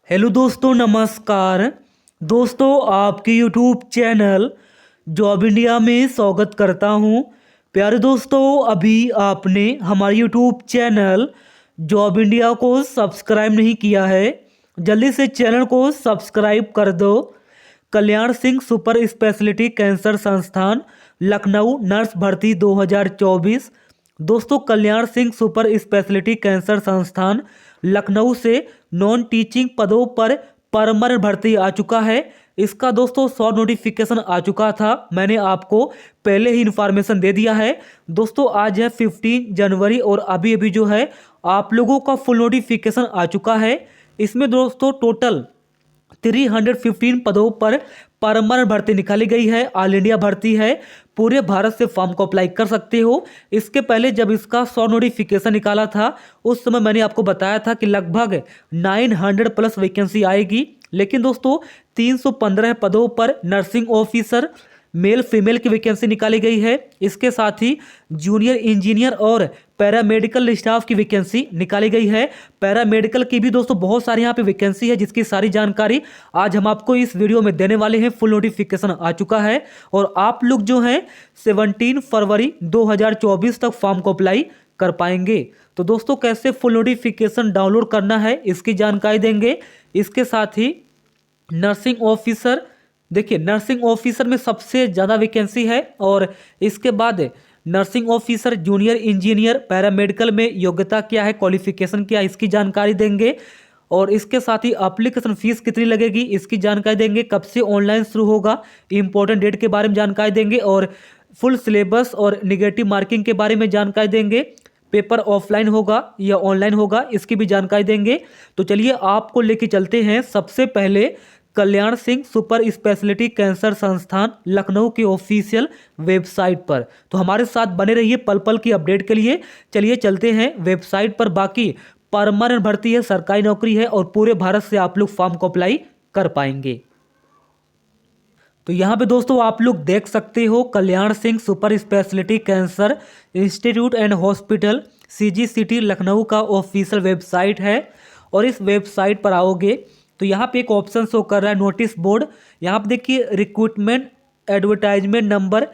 Hello दोस्तों, नमस्कार। दोस्तों, आपके यूट्यूब चैनल जॉब इंडिया में स्वागत करता हूं। प्यारे दोस्तों, अभी आपने हमारे यूट्यूब चैनल जॉब इंडिया को सब्सक्राइब नहीं किया है, जल्दी से चैनल को सब्सक्राइब कर दो। कल्याण सिंह सुपर स्पेशलिटी कैंसर संस्थान लखनऊ नर्स भर्ती 2024। दोस्तों, कल्याण सिंह सुपर स्पेशलिटी कैंसर संस्थान लखनऊ से नॉन टीचिंग पदों पर परमानेंट भर्ती आ चुका है। इसका दोस्तों शॉर्ट नोटिफिकेशन आ चुका था, मैंने आपको पहले ही इन्फॉर्मेशन दे दिया है। दोस्तों, आज है 15 जनवरी और अभी अभी जो है आप लोगों का फुल नोटिफिकेशन आ चुका है। इसमें दोस्तों टोटल 315 पदों पर परमानेंट भर्ती निकाली गई है। ऑल इंडिया भर्ती है, पूरे भारत से फॉर्म को अप्लाई कर सकते हो। इसके पहले जब इसका शॉर्ट नोटिफिकेशन निकाला था उस समय मैंने आपको बताया था कि लगभग 900 प्लस वैकेंसी आएगी, लेकिन दोस्तों 315 पदों पर नर्सिंग ऑफिसर मेल फीमेल की वैकेंसी निकाली गई है। इसके साथ ही जूनियर इंजीनियर और पैरामेडिकल स्टाफ की वैकेंसी निकाली गई है। पैरामेडिकल की भी दोस्तों बहुत सारी यहाँ पे वैकेंसी है, जिसकी सारी जानकारी आज हम आपको इस वीडियो में देने वाले हैं। फुल नोटिफिकेशन आ चुका है और आप लोग जो हैं 17 फरवरी 2024 तक फॉर्म को अप्लाई कर पाएंगे। तो दोस्तों, कैसे फुल नोटिफिकेशन डाउनलोड करना है इसकी जानकारी देंगे। इसके साथ ही नर्सिंग ऑफिसर, देखिए नर्सिंग ऑफिसर में सबसे ज़्यादा वैकेंसी है और इसके बाद nursing officer, junior engineer, paramedical में योग्यता क्या है, क्वालिफिकेशन क्या है, इसकी जानकारी देंगे। और इसके साथ ही एप्लीकेशन फीस कितनी लगेगी इसकी जानकारी देंगे। कब से ऑनलाइन शुरू होगा, इंपॉर्टेंट डेट के बारे में जानकारी देंगे और फुल सिलेबस और निगेटिव मार्किंग के बारे में जानकारी देंगे। पेपर ऑफलाइन होगा या ऑनलाइन होगा इसकी भी जानकारी देंगे। तो चलिए आपको लेके चलते हैं सबसे पहले कल्याण सिंह सुपर स्पेशलिटी कैंसर संस्थान लखनऊ की ऑफिशियल वेबसाइट पर। तो हमारे साथ बने रहिए पल पल की अपडेट के लिए। चलिए चलते हैं वेबसाइट पर। बाकी परमानेंट भर्ती है, सरकारी नौकरी है और पूरे भारत से आप लोग फॉर्म को अप्लाई कर पाएंगे। तो यहाँ पे दोस्तों आप लोग देख सकते हो Kalyan Singh super speciality cancer institute and hospital CGCT Lucknow का ऑफिशियल वेबसाइट है। और इस वेबसाइट पर आओगे तो यहाँ पे एक ऑप्शन शो कर रहा है नोटिस बोर्ड। यहाँ पे देखिए recruitment advertisement number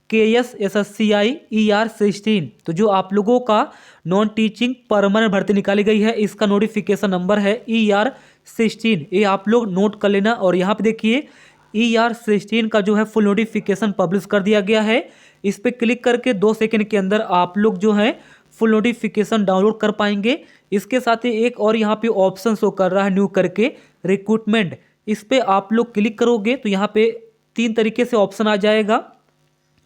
KSSCI ER16। तो जो आप लोगों का नॉन टीचिंग परमानेंट भर्ती निकाली गई है इसका नोटिफिकेशन नंबर है ER16। ये आप लोग नोट कर लेना। और यहाँ पे देखिए ER16 का जो है फुल नोटिफिकेशन पब्लिश कर दिया गया है। इस पर क्लिक करके 2 सेकंड के अंदर आप लोग जो है फुल नोटिफिकेशन डाउनलोड कर पाएंगे। इसके साथ ही एक और यहाँ पे ऑप्शन शो कर रहा है न्यू करके रिक्रूटमेंट। इस पे आप लोग क्लिक करोगे तो यहाँ पे 3 तरीके से ऑप्शन आ जाएगा,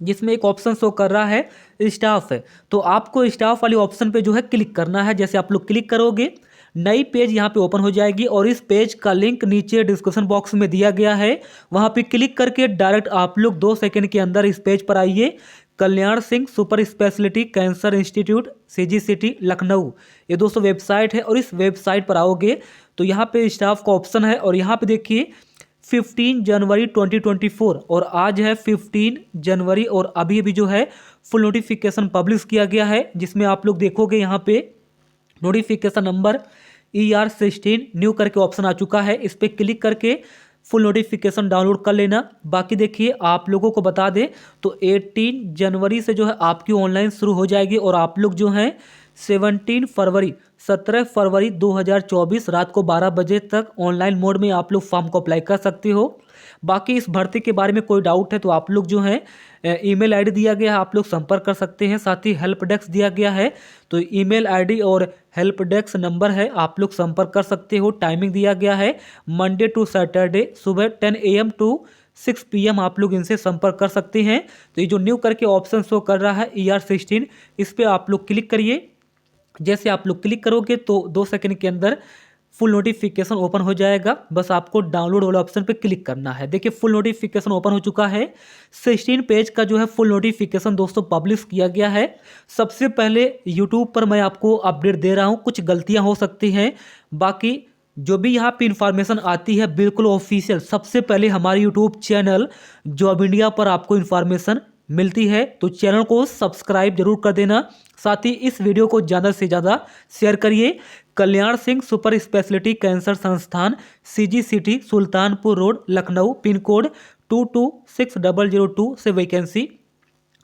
जिसमें एक ऑप्शन शो कर रहा है स्टाफ है। तो आपको स्टाफ वाले ऑप्शन पे जो है क्लिक करना है। जैसे आप लोग क्लिक करोगे नई पेज यहाँ पे ओपन हो जाएगी और इस पेज का लिंक नीचे डिस्क्रिप्शन बॉक्स में दिया गया है। वहाँ पे क्लिक करके डायरेक्ट आप लोग 2 सेकंड के अंदर इस पेज पर आइए। Kalyan Singh super speciality cancer institute CGCT Lucknow, ये दोस्तों वेबसाइट है। और इस वेबसाइट पर आओगे तो यहाँ पे स्टाफ का ऑप्शन है और यहाँ पे देखिए 15 जनवरी 2024 और आज है 15 जनवरी और अभी अभी जो है फुल नोटिफिकेशन पब्लिश किया गया है, जिसमें आप लोग देखोगे यहाँ पे नोटिफिकेशन नंबर ER16 न्यू करके ऑप्शन आ चुका है। इस पर क्लिक करके फुल नोटिफिकेशन डाउनलोड कर लेना। बाकी देखिए आप लोगों को बता दें तो 18 जनवरी से जो है आपकी ऑनलाइन शुरू हो जाएगी और आप लोग जो हैं 17 फरवरी 2024 रात को 12 बजे तक ऑनलाइन मोड में आप लोग फॉर्म को अप्लाई कर सकते हो। बाकी इस भर्ती के बारे में कोई डाउट है तो आप लोग जो हैं ईमेल आईडी दिया गया है, आप लोग संपर्क कर सकते हैं। साथ ही हेल्प डेस्क दिया गया है, तो ईमेल आईडी और हेल्प डेस्क नंबर है, आप लोग संपर्क कर सकते हो। टाइमिंग दिया गया है मंडे टू सैटरडे सुबह 10 AM to 6 PM आप लोग इनसे संपर्क कर सकते हैं। तो ये जो न्यू करके ऑप्शन शो कर रहा है ER16, इस पर आप लोग क्लिक करिए। जैसे आप लोग क्लिक करोगे तो 2 सेकंड के अंदर फुल नोटिफिकेशन ओपन हो जाएगा। बस आपको डाउनलोड वाला ऑप्शन पे क्लिक करना है। देखिए फुल नोटिफिकेशन ओपन हो चुका है। 16 पेज का जो है फुल नोटिफिकेशन दोस्तों पब्लिश किया गया है। सबसे पहले यूट्यूब पर मैं आपको अपडेट दे रहा हूँ, कुछ गलतियाँ हो सकती हैं। बाकी जो भी यहाँ पे इंफॉर्मेशन आती है बिल्कुल ऑफिशियल सबसे पहले हमारे यूट्यूब चैनल जॉब इंडिया पर आपको इन्फॉर्मेशन मिलती है। तो चैनल को सब्सक्राइब जरूर कर देना। साथ ही इस वीडियो को ज़्यादा से ज़्यादा शेयर करिए। कल्याण सिंह सुपर स्पेशलिटी कैंसर संस्थान, CG city, Sultanpur road, Lucknow, pin code 226002 से वैकेंसी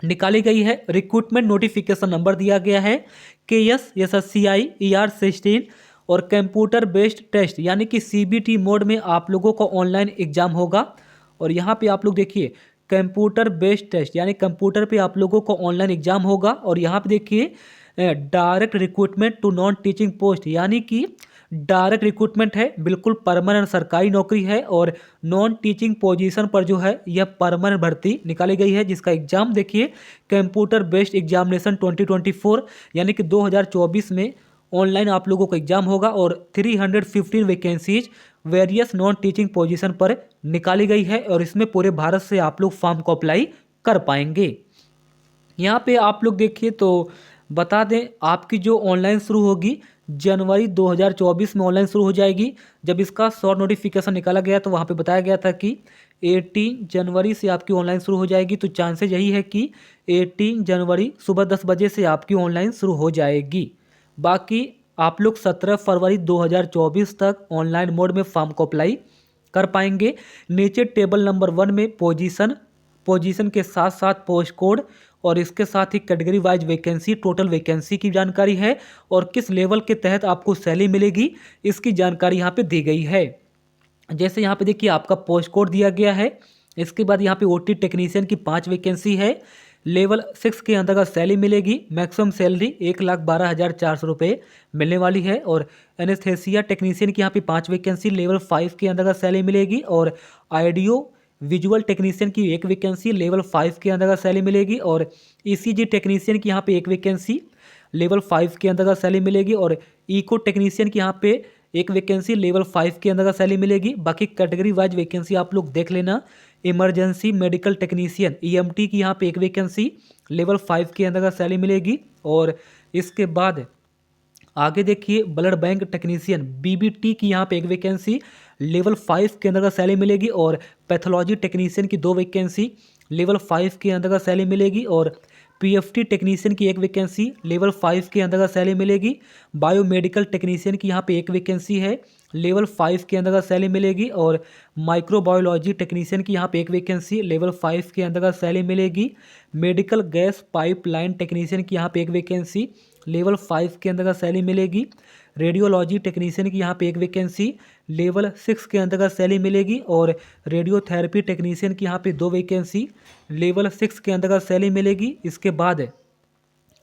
निकाली गई है। रिक्रूटमेंट नोटिफिकेशन नंबर दिया गया है KS SSCI ER16 और कंप्यूटर बेस्ड टेस्ट यानी कि CBT मोड में आप लोगों का ऑनलाइन एग्जाम होगा। और यहाँ पे आप लोग देखिए कंप्यूटर बेस्ड टेस्ट यानी कंप्यूटर पे आप लोगों को ऑनलाइन एग्जाम होगा। और यहाँ पे देखिए direct recruitment to non teaching post यानी कि डायरेक्ट रिक्रूटमेंट है, बिल्कुल परमानेंट सरकारी नौकरी है। और नॉन टीचिंग पोजीशन पर जो है यह परमानेंट भर्ती निकाली गई है, जिसका एग्जाम देखिए कंप्यूटर बेस्ड एग्जामिनेशन 2024 यानी कि 2024 में ऑनलाइन आप लोगों का एग्जाम होगा। और 315 vacancies various non teaching position पर निकाली गई है और इसमें पूरे भारत से आप लोग फॉर्म को अप्लाई कर पाएंगे। यहाँ पे आप लोग देखिए तो बता दें आपकी जो ऑनलाइन शुरू होगी जनवरी 2024 में ऑनलाइन शुरू हो जाएगी। जब इसका शॉर्ट नोटिफिकेशन निकाला गया तो वहाँ पे बताया गया था कि 18 जनवरी से आपकी ऑनलाइन शुरू हो जाएगी। तो चांसेस यही है कि 18 जनवरी सुबह 10 बजे से आपकी ऑनलाइन शुरू हो जाएगी। बाकी आप लोग 17 फरवरी 2024 तक ऑनलाइन मोड में फॉर्म को अप्लाई कर पाएंगे। नीचे टेबल नंबर 1 में पोजीशन के साथ साथ पोस्ट कोड और इसके साथ ही category wise vacancy, total vacancy की जानकारी है और किस लेवल के तहत आपको सैलरी मिलेगी इसकी जानकारी यहाँ पे दी गई है। जैसे यहाँ पे देखिए आपका पोस्ट कोड दिया गया है। इसके बाद यहाँ पे OT टेक्नीशियन की 5 वैकेंसी है। लेवल 6 के अंतर्गत सैलरी मिलेगी। मैक्सिमम सैलरी 1,12,400 रुपये मिलने वाली है। और एनेस्थेसिया टेक्नीशियन की यहाँ पे 5 वैकेंसी, लेवल 5 के अंतर्गत सैलरी मिलेगी। और ऑडियो विजुअल टेक्नीशियन की 1 वैकेंसी, लेवल 5 के अंतर्गत सैलरी मिलेगी। और ECG टेक्नीशियन की यहाँ पे 1 वैकेंसी, लेवल 5 के अंतर्गत सैलरी मिलेगी। और इको टेक्नीशियन की यहाँ पे 1 वैकेंसी, लेवल 5 के अंतर्गत सैलरी मिलेगी। बाकी कैटेगरी वाइज वैकेंसी आप लोग देख लेना। इमरजेंसी मेडिकल टेक्नीशियन EMT की यहाँ पे 1 वैकेंसी, लेवल 5 के अंतर्गत सैलरी मिलेगी। और इसके बाद आगे देखिए ब्लड बैंक टेक्नीशियन BBT की यहाँ पे 1 वैकेंसी, लेवल 5 के अंतर्गत सैलरी मिलेगी। और पैथोलॉजी टेक्नीशियन की 2 वैकेंसी, लेवल 5 के अंतर्गत सैलरी मिलेगी। और PFT टेक्नीशियन की 1 वैकेंसी, लेवल 5 के अंतर्गत सैलरी मिलेगी। बायोमेडिकल टेक्नीशियन की यहाँ पे 1 वैकेंसी है, लेवल 5 के अंतर्गत सैलरी मिलेगी। और माइक्रोबायोलॉजी टेक्नीशियन की यहाँ पे 1 वैकेंसी, लेवल 5 के अंतर्गत सैलरी मिलेगी। मेडिकल गैस पाइपलाइन टेक्नीशियन की यहाँ पे 1 वैकेंसी, लेवल 5 के अंतर्गत सैलरी मिलेगी। रेडियोलॉजी टेक्नीशियन की यहाँ पे 1 वैकेंसी, लेवल 6 के अंतर्गत सैलरी मिलेगी। और रेडियोथेरेपी टेक्नीशियन की यहाँ पे 2 वैकेंसी, लेवल 6 के अंतर्गत सैलरी मिलेगी। इसके बाद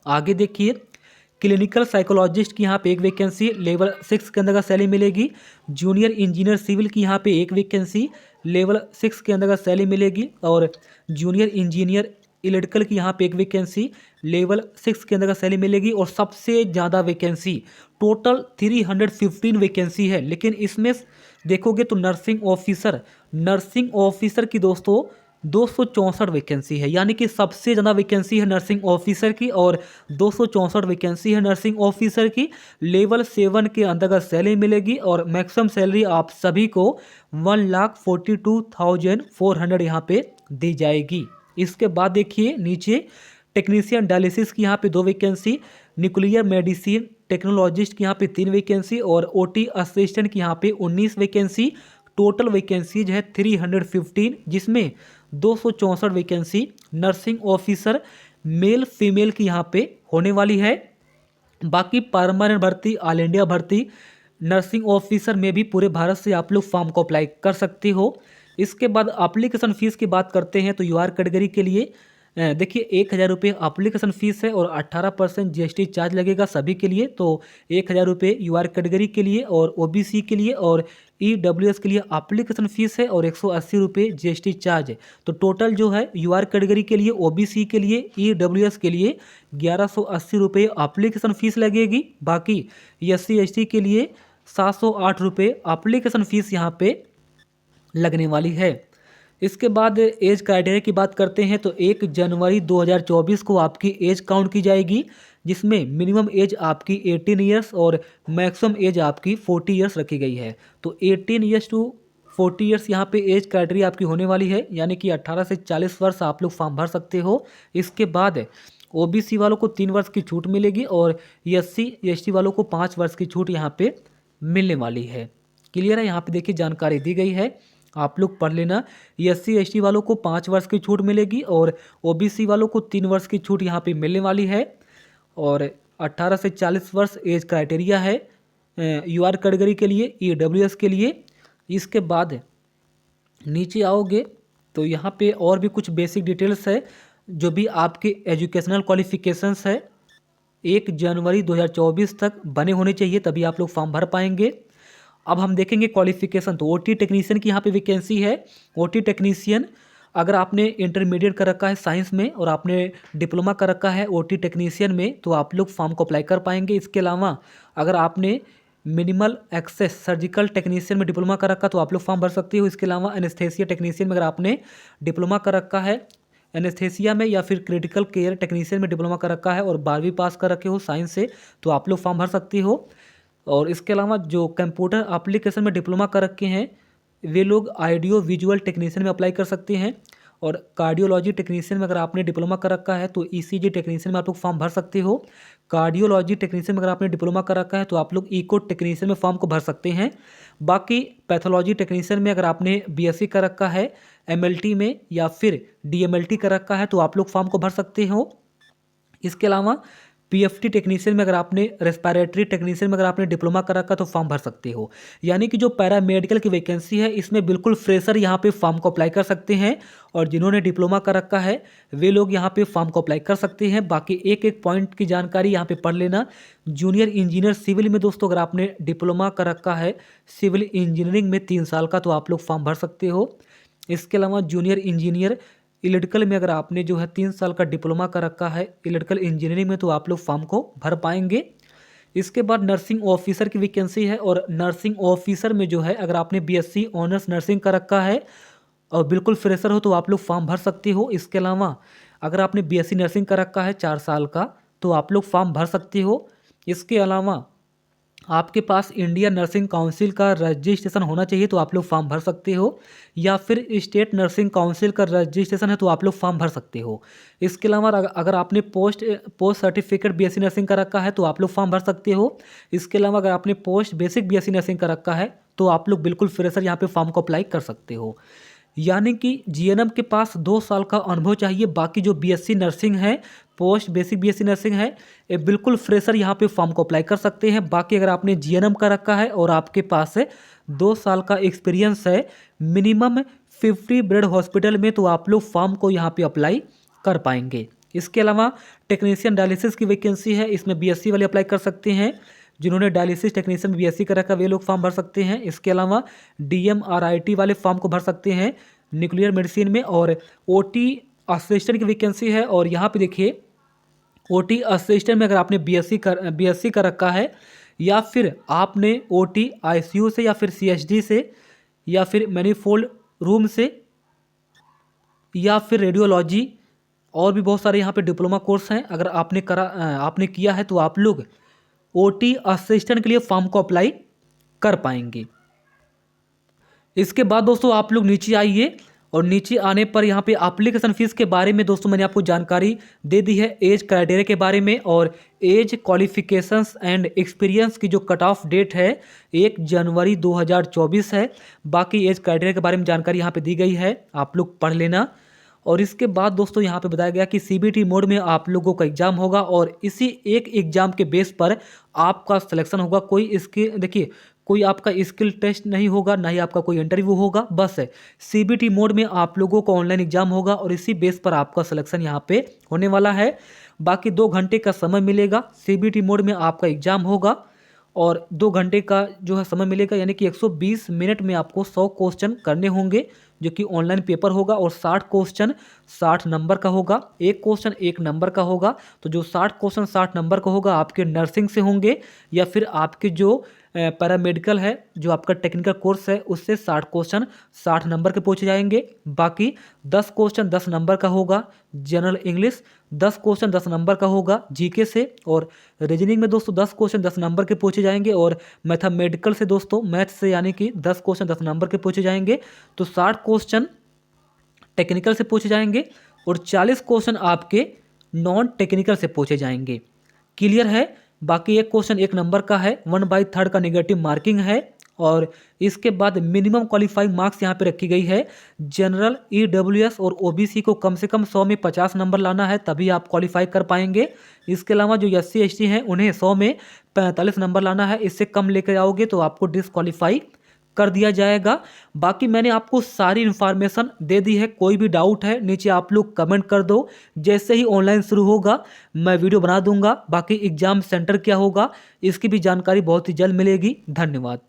आगे देखिए क्लिनिकल साइकोलॉजिस्ट की यहाँ पे 1 वैकेंसी, लेवल 6 के अंतर्गत सैलरी मिलेगी। जूनियर इंजीनियर सिविल की यहाँ पे 1 वैकेंसी, लेवल 6 के अंतर्गत सैलरी मिलेगी। और जूनियर इंजीनियर इलेक्ट्रिकल की यहाँ पे 1 वैकेंसी, लेवल 6 के अंतर्गत सैलरी मिलेगी। और सबसे ज़्यादा वैकेंसी टोटल 315 वैकेंसी है। लेकिन इसमें देखोगे तो नर्सिंग ऑफिसर की दोस्तों 264 वैकेंसी है, यानी कि सबसे ज़्यादा वैकेंसी है नर्सिंग ऑफिसर की। और 264 वैकेंसी है नर्सिंग ऑफिसर की। लेवल 7 के अंतर्गत सैलरी मिलेगी। और मैक्सिमम सैलरी आप सभी को 1,42,400 यहाँ पे दी जाएगी। इसके बाद देखिए नीचे टेक्नीशियन डायलिसिस की यहाँ पे 2 वैकेंसी, न्यूक्लियर मेडिसिन टेक्नोलॉजिस्ट की यहाँ पे 3 वैकेंसी। और OT असिस्टेंट की यहाँ पे 19 वैकेंसी। टोटल वैकेंसीज है 315, जिसमें 264 vacancy nursing officer male female की यहाँ पे होने वाली है। बाकी परमानेंट भर्ती, ऑल इंडिया भर्ती नर्सिंग ऑफिसर में भी पूरे भारत से आप लोग फॉर्म को अप्लाई कर सकते हो। इसके बाद एप्लीकेशन फ़ीस की बात करते हैं तो UR कैटेगरी के लिए देखिए 1,000 रुपये एप्लीकेशन फ़ीस है और 18% GST चार्ज लगेगा सभी के लिए। तो 1,000 रुपये UR कैटेगरी के लिए और OBC के लिए और EWS के लिए एप्लीकेशन फ़ीस है और 180 रुपये GST चार्ज है। तो टोटल जो है UR कैटेगरी के लिए, OBC के लिए, EWS के लिए 1180 रुपये एप्लीकेशन फ़ीस लगेगी। बाकी SC ST के लिए 708 रुपये एप्लीकेशन फ़ीस यहाँ पे लगने वाली है। इसके बाद एज क्राइटेरिया की बात करते हैं तो 1 जनवरी 2024 को आपकी एज काउंट की जाएगी, जिसमें मिनिमम एज आपकी 18 ईयर्स और मैक्सिमम एज आपकी 40 ईयर्स रखी गई है। तो 18 ईयर्स टू 40 ईयर्स यहाँ पे एज क्राइटेरिया आपकी होने वाली है, यानी कि 18 से 40 वर्ष आप लोग फॉर्म भर सकते हो। इसके बाद ओबीसी वालों को 3 वर्ष की छूट मिलेगी और एससी एसटी वालों को 5 वर्ष की छूट यहाँ पे मिलने वाली है। क्लियर है, यहाँ पे देखिए जानकारी दी गई है, आप लोग पढ़ लेना। एससी एसटी वालों को 5 वर्ष की छूट मिलेगी और ओबीसी वालों को 3 वर्ष की छूट यहाँ पे मिलने वाली है। और 18 से 40 वर्ष एज क्राइटेरिया है यूआर कैटेगरी के लिए, ईडब्ल्यूएस के लिए। इसके बाद नीचे आओगे तो यहाँ पे और भी कुछ बेसिक डिटेल्स है, जो भी आपके एजुकेशनल क्वालिफिकेशंस है 1 जनवरी 2024 तक बने होने चाहिए, तभी आप लोग फॉर्म भर पाएंगे। अब हम देखेंगे क्वालिफिकेशन, तो ओटी टेक्नीशियन की यहाँ पे वैकेंसी है। ओटी टेक्नीशियन अगर आपने इंटरमीडिएट कर रखा है साइंस में और आपने डिप्लोमा कर रखा है ओटी टेक्नीशियन में, तो आप लोग फॉर्म को अप्लाई कर पाएंगे। इसके अलावा अगर आपने मिनिमल एक्सेस सर्जिकल टेक्नीशियन में डिप्लोमा कर रखा तो आप लोग फॉर्म भर सकते हो। इसके अलावा एनेस्थेसिया टेक्नीशियन में अगर आपने डिप्लोमा कर रखा है एनेस्थेसिया में, या फिर क्रिटिकल केयर टेक्नीशियन में डिप्लोमा कर रखा है और 12वीं पास कर रखे हो साइंस से, तो आप लोग फॉर्म भर सकते हो। और इसके अलावा जो कंप्यूटर एप्लीकेशन में डिप्लोमा कर रखे हैं वे लोग ऑडियो विजुअल टेक्नीशियन में अप्लाई कर सकते हैं। और कार्डियोलॉजी टेक्नीशियन में अगर आपने डिप्लोमा कर रखा है तो ईसीजी टेक्नीशियन में आप लोग फॉर्म भर सकते हो। कार्डियोलॉजी टेक्नीशियन में अगर आपने डिप्लोमा कर रखा है तो आप लोग इको टेक्नीशियन में फॉर्म को भर सकते हैं। बाकी पैथोलॉजी टेक्नीशियन में अगर आपने बीएससी कर रखा है एमएलटी में या फिर डीएमएलटी कर रखा है तो आप लोग फॉर्म को भर सकते हो। इसके अलावा पीएफटी टेक्नीशियन में अगर आपने रेस्पिरेटरी टेक्नीशियन में अगर आपने डिप्लोमा कर रखा तो फॉर्म भर सकते हो। यानी कि जो पैरामेडिकल की वैकेंसी है इसमें बिल्कुल फ्रेशर यहाँ पे फॉर्म को अप्लाई कर सकते हैं, और जिन्होंने डिप्लोमा कर रखा है वे लोग यहाँ पे फॉर्म को अप्लाई कर सकते हैं। बाकी एक एक पॉइंट की जानकारी यहाँ पे पढ़ लेना। जूनियर इंजीनियर सिविल में दोस्तों अगर आपने डिप्लोमा कर रखा है सिविल इंजीनियरिंग में 3 साल का, तो आप लोग फॉर्म भर सकते हो। इसके अलावा जूनियर इंजीनियर इलेक्ट्रिकल में अगर आपने जो है 3 साल का डिप्लोमा कर रखा है इलेक्ट्रिकल इंजीनियरिंग में, तो आप लोग फॉर्म को भर पाएंगे। इसके बाद नर्सिंग ऑफिसर की वैकेंसी है, और नर्सिंग ऑफिसर में जो है अगर आपने बीएससी ऑनर्स नर्सिंग कर रखा है और बिल्कुल फ्रेशर हो तो आप लोग फॉर्म भर सकते हो। इसके अलावा अगर आपने बीएससी नर्सिंग कर रखा है 4 साल का तो आप लोग फॉर्म भर सकते हो। इसके अलावा आपके पास इंडियन नर्सिंग काउंसिल का रजिस्ट्रेशन होना चाहिए तो आप लोग फॉर्म भर सकते हो, या फिर स्टेट नर्सिंग काउंसिल का रजिस्ट्रेशन है तो आप लोग फॉर्म भर सकते हो। इसके अलावा अगर आपने पोस्ट सर्टिफिकेट बीएससी नर्सिंग का रखा है तो आप लोग फॉर्म भर सकते हो। इसके अलावा अगर आपने पोस्ट बेसिक बीएससी नर्सिंग का रखा है तो आप लोग बिल्कुल फ्रेशर यहाँ पे फॉर्म को अप्लाई कर सकते हो। यानी कि जीएनएम के पास 2 साल का अनुभव चाहिए। बाकी जो बीएससी नर्सिंग है पोस्ट बेसिक बीएससी नर्सिंग है ये बिल्कुल फ्रेशर यहाँ पे फॉर्म को अप्लाई कर सकते हैं। बाकी अगर आपने जीएनएम का रखा है और आपके पास 2 साल का एक्सपीरियंस है मिनिमम 50 बेड हॉस्पिटल में, तो आप लोग फॉर्म को यहाँ पे अप्लाई कर पाएंगे। इसके अलावा टेक्नीशियन डायलिसिस की वैकेंसी है, इसमें बीएससी वाले अप्लाई कर सकते हैं। जिन्होंने डायलिसिस टेक्नीशियन में बीएससी कर रखा वे लोग फॉर्म भर सकते हैं। इसके अलावा डीएमआरआईटी वाले फॉर्म को भर सकते हैं न्यूक्लियर मेडिसिन में। और ओटी असिस्टेंट की वैकेंसी है, और यहाँ पे देखिए ओटी असिस्टेंट में अगर आपने बीएससी कर रखा है या फिर आपने ओटी आईसीयू से या फिर सीएचडी से या फिर मैनीफोल्ड रूम से या फिर रेडियोलॉजी, और भी बहुत सारे यहाँ पे डिप्लोमा कोर्स हैं, अगर आपने किया है तो आप लोग ओटी असिस्टेंट के लिए फॉर्म को अप्लाई कर पाएंगे। इसके बाद दोस्तों आप लोग नीचे आइए, और नीचे आने पर यहाँ पे एप्लीकेशन फीस के बारे में दोस्तों मैंने आपको जानकारी दे दी है, एज क्राइटेरिया के बारे में, और एज क्वालिफिकेशंस एंड एक्सपीरियंस की जो कट ऑफ डेट है 1 जनवरी 2024 है। बाकी एज क्राइटेरिया के बारे में जानकारी यहाँ पे दी गई है, आप लोग पढ़ लेना। और इसके बाद दोस्तों यहाँ पे बताया गया कि सीबीटी मोड में आप लोगों का एग्जाम होगा, और इसी एक एग्जाम के बेस पर आपका सिलेक्शन होगा। कोई इसके देखिए कोई आपका स्किल टेस्ट नहीं होगा, ना ही आपका कोई इंटरव्यू होगा, बस सीबीटी मोड में आप लोगों को ऑनलाइन एग्जाम होगा और इसी बेस पर आपका सिलेक्शन यहाँ पे होने वाला है। बाकी 2 घंटे का समय मिलेगा, सीबीटी मोड में आपका एग्जाम होगा और 2 घंटे का जो है समय मिलेगा, यानी कि 120 मिनट में आपको 100 क्वेश्चन करने होंगे जो कि ऑनलाइन पेपर होगा, और 60 क्वेश्चन 60 नंबर का होगा, एक क्वेश्चन 1 नंबर का होगा। तो जो 60 क्वेश्चन 60 नंबर का होगा आपके नर्सिंग से होंगे, या फिर आपके जो पैरामेडिकल है जो आपका टेक्निकल कोर्स है उससे 60 क्वेश्चन 60 नंबर के पूछे जाएंगे। बाकी 10 क्वेश्चन 10 नंबर का होगा जनरल इंग्लिश, 10 क्वेश्चन 10 नंबर का होगा जीके से, और रीजनिंग में दोस्तों 10 क्वेश्चन 10 नंबर के पूछे जाएंगे, और मैथमेटिकल से दोस्तों मैथ से यानी कि 10 क्वेश्चन 10 नंबर के पूछे जाएंगे। तो 60 क्वेश्चन टेक्निकल से पूछे जाएंगे और 40 क्वेश्चन आपके नॉन टेक्निकल से पूछे जाएंगे। क्लियर है। बाकी एक क्वेश्चन 1 नंबर का है, 1/3 का नेगेटिव मार्किंग है। और इसके बाद मिनिमम क्वालिफाइंग मार्क्स यहाँ पे रखी गई है। जनरल, ईडब्ल्यूएस और ओबीसी को कम से कम 100 में 50 नंबर लाना है, तभी आप क्वालिफाई कर पाएंगे। इसके अलावा जो एससी एसटी हैं उन्हें 100 में 45 नंबर लाना है, इससे कम लेकर आओगे तो आपको डिस्क्वालीफाई कर दिया जाएगा। बाकी मैंने आपको सारी इन्फॉर्मेशन दे दी है। कोई भी डाउट है नीचे आप लोग कमेंट कर दो, जैसे ही ऑनलाइन शुरू होगा मैं वीडियो बना दूंगा। बाकी एग्जाम सेंटर क्या होगा इसकी भी जानकारी बहुत ही जल्द मिलेगी। धन्यवाद।